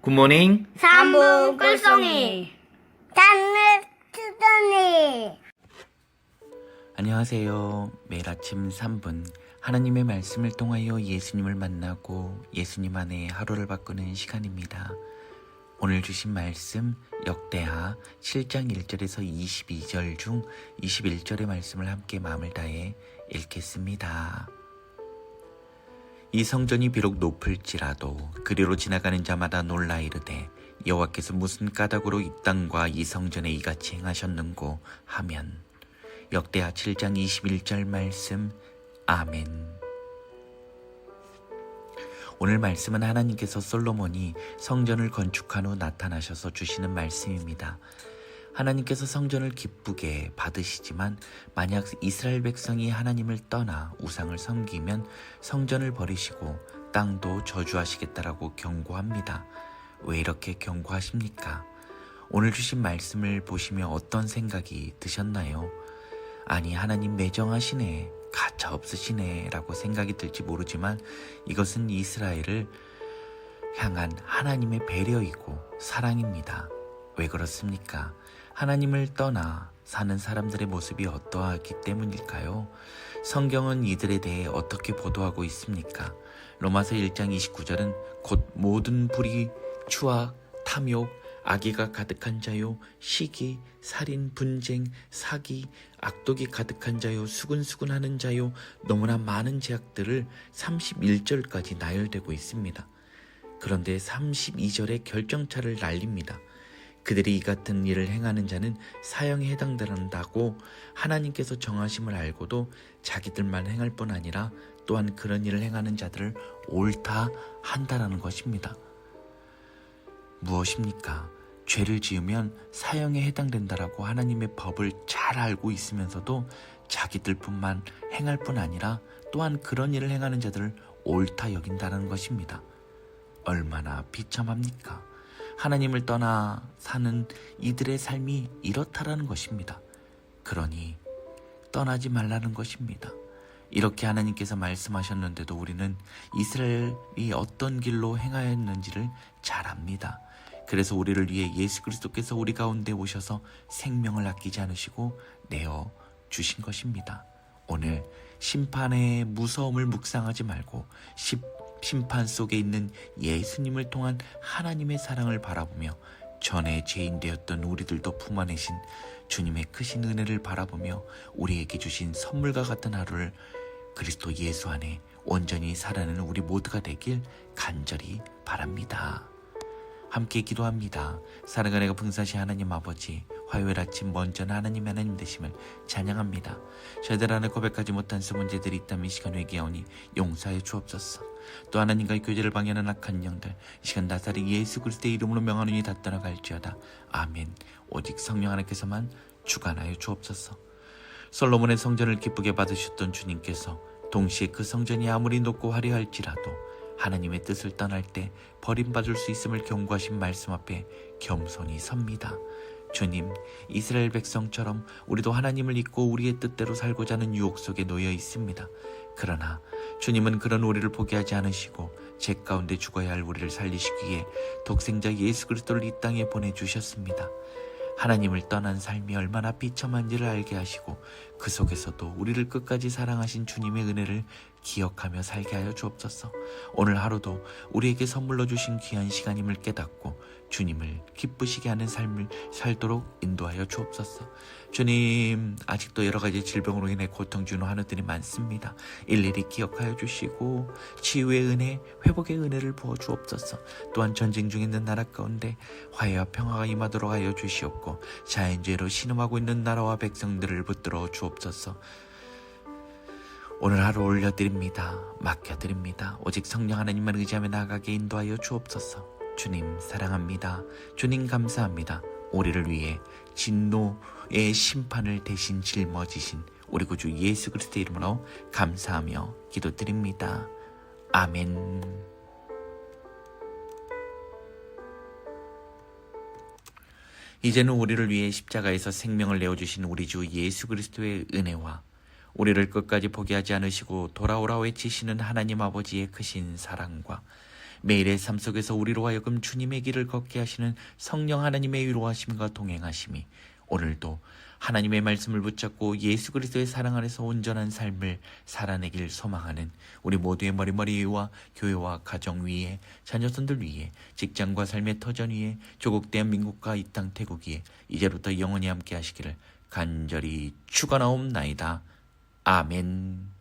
굿모닝. 3분 꿀송이 단을 투더니. 안녕하세요. 매일 아침 3분 하나님의 말씀을 통하여 예수님을 만나고 예수님 안에 하루를 바꾸는 시간입니다. 오늘 주신 말씀 역대하 7장 1절에서 22절 중 21절의 말씀을 함께 마음을 다해 읽겠습니다. 이 성전이 비록 높을지라도 그리로 지나가는 자마다 놀라 이르되 여호와께서 무슨 까닭으로 이 땅과 이 성전에 이같이 행하셨는고 하면 역대하 7장 21절 말씀. 아멘. 오늘 말씀은 하나님께서 솔로몬이 성전을 건축한 후 나타나셔서 주시는 말씀입니다. 하나님께서 성전을 기쁘게 받으시지만 만약 이스라엘 백성이 하나님을 떠나 우상을 섬기면 성전을 버리시고 땅도 저주하시겠다라고 경고합니다. 왜 이렇게 경고하십니까? 오늘 주신 말씀을 보시며 어떤 생각이 드셨나요? 아니, 하나님 매정하시네, 가차 없으시네 라고 생각이 들지 모르지만 이것은 이스라엘을 향한 하나님의 배려이고 사랑입니다. 왜 그렇습니까? 하나님을 떠나 사는 사람들의 모습이 어떠하기 때문일까요? 성경은 이들에 대해 어떻게 보도하고 있습니까? 로마서 1장 29절은 곧 모든 불의, 추악, 탐욕, 악의가 가득한 자요, 시기, 살인, 분쟁, 사기, 악독이 가득한 자요, 수근수근하는 자요, 너무나 많은 죄악들을 31절까지 나열되고 있습니다. 그런데 32절에 결정차를 날립니다. 그들이 이 같은 일을 행하는 자는 사형에 해당된다고 하나님께서 정하심을 알고도 자기들만 행할 뿐 아니라 또한 그런 일을 행하는 자들을 옳다 한다라는 것입니다. 무엇입니까? 죄를 지으면 사형에 해당된다라고 하나님의 법을 잘 알고 있으면서도 자기들뿐만 행할 뿐 아니라 또한 그런 일을 행하는 자들을 옳다 여긴다는 것입니다. 얼마나 비참합니까? 하나님을 떠나 사는 이들의 삶이 이렇다라는 것입니다. 그러니 떠나지 말라는 것입니다. 이렇게 하나님께서 말씀하셨는데도 우리는 이스라엘이 어떤 길로 행하였는지를 잘 압니다. 그래서 우리를 위해 예수 그리스도께서 우리 가운데 오셔서 생명을 아끼지 않으시고 내어 주신 것입니다. 오늘 심판의 무서움을 묵상하지 말고 심판 속에 있는 예수님을 통한 하나님의 사랑을 바라보며 전에 죄인 되었던 우리들도 품어내신 주님의 크신 은혜를 바라보며 우리에게 주신 선물과 같은 하루를 그리스도 예수 안에 온전히 살아내는 우리 모두가 되길 간절히 바랍니다. 함께 기도합니다. 사랑하는 풍사시 하나님 아버지, 화요일 아침 먼저 하나님 되심을 찬양합니다. 저희들 안에 고백하지 못한 수문제들이 있다면 이 시간 회개하오니 용서해 주옵소서. 또 하나님과의 교제를 방해하는 악한 영들 이 시간 나사렛 예수 그리스도의 이름으로 명하노니 다 떠나갈지어다. 아멘. 오직 성령 하나님께서만 주관하여 주옵소서. 솔로몬의 성전을 기쁘게 받으셨던 주님께서 동시에 그 성전이 아무리 높고 화려할지라도 하나님의 뜻을 떠날 때 버림받을 수 있음을 경고하신 말씀 앞에 겸손히 섭니다. 주님, 이스라엘 백성처럼 우리도 하나님을 잊고 우리의 뜻대로 살고자 하는 유혹 속에 놓여 있습니다. 그러나 주님은 그런 우리를 포기하지 않으시고 죄 가운데 죽어야 할 우리를 살리시기 위해 독생자 예수 그리스도를 이 땅에 보내주셨습니다. 하나님을 떠난 삶이 얼마나 비참한지를 알게 하시고 그 속에서도 우리를 끝까지 사랑하신 주님의 은혜를 기억하며 살게 하여 주옵소서. 오늘 하루도 우리에게 선물로 주신 귀한 시간임을 깨닫고 주님을 기쁘시게 하는 삶을 살도록 인도하여 주옵소서. 주님, 아직도 여러 가지 질병으로 인해 고통 주는 환우들이 많습니다. 일일이 기억하여 주시고 치유의 은혜, 회복의 은혜를 부어 주옵소서. 또한 전쟁 중에 있는 나라 가운데 화해와 평화가 임하도록 하여 주시옵고 자연재해로 신음하고 있는 나라와 백성들을 붙들어 주옵소서. 오늘 하루 올려드립니다. 맡겨드립니다. 오직 성령 하나님만 의지하며 나아가게 인도하여 주옵소서. 주님 사랑합니다. 주님 감사합니다. 우리를 위해 진노의 심판을 대신 짊어지신 우리 구주 예수 그리스도의 이름으로 감사하며 기도드립니다. 아멘. 이제는 우리를 위해 십자가에서 생명을 내어주신 우리 주 예수 그리스도의 은혜와 우리를 끝까지 포기하지 않으시고 돌아오라 외치시는 하나님 아버지의 크신 사랑과 매일의 삶 속에서 우리로 하여금 주님의 길을 걷게 하시는 성령 하나님의 위로하심과 동행하심이 오늘도 하나님의 말씀을 붙잡고 예수 그리스도의 사랑 안에서 온전한 삶을 살아내길 소망하는 우리 모두의 머리 위와 교회와 가정 위에 자녀손들 위에 직장과 삶의 터전 위에 조국 대한민국과 이 땅 태국 위에 이제부터 영원히 함께 하시기를 간절히 축원하옵나이다. 아멘.